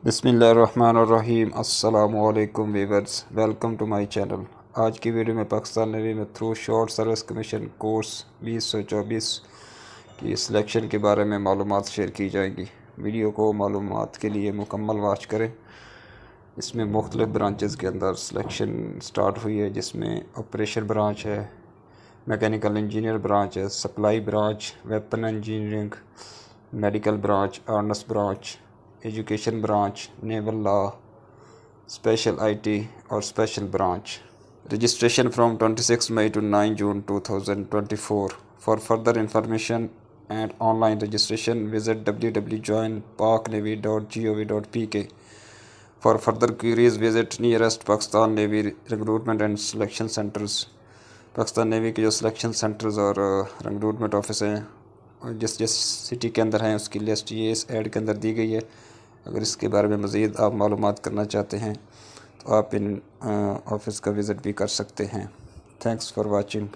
बिस्मिल्लाहिर्रहमानिर्रहीम। अस्सलामु अलैकुम viewers, welcome to my channel. आज की वीडियो में पाकिस्तान नेवी में through short service commission course 2024 की सिलेक्शन के बारे में मालूमात शेयर की जाएंगी। वीडियो को मालूमात के लिए मुकम्मल वॉच करें। इसमें मुख्तलिफ ब्रांचेस के अंदर सिलेक्शन स्टार्ट हुई है, जिसमें ऑपरेशन ब्रांच है, मैकेनिकल इंजीनियर ब्रांच है, supply branch, weapon engineering, medical branch, arms branch, education branch, naval law, special IT और special branch. Registration from 26 May to 9 June 2024। For further information and online registration visit www.joinpaknavy.gov.pk। For further queries visit nearest Pakistan Navy recruitment and selection centres. Pakistan Navy के जो selection centres और recruitment office हैं और जिस जिस city के अंदर हैं उसकी लिस्ट ये इस ऐड के अंदर दी गई है। अगर इसके बारे में मज़ीद आप मालूमात करना चाहते हैं तो आप इन ऑफिस का विज़िट भी कर सकते हैं। Thanks for watching.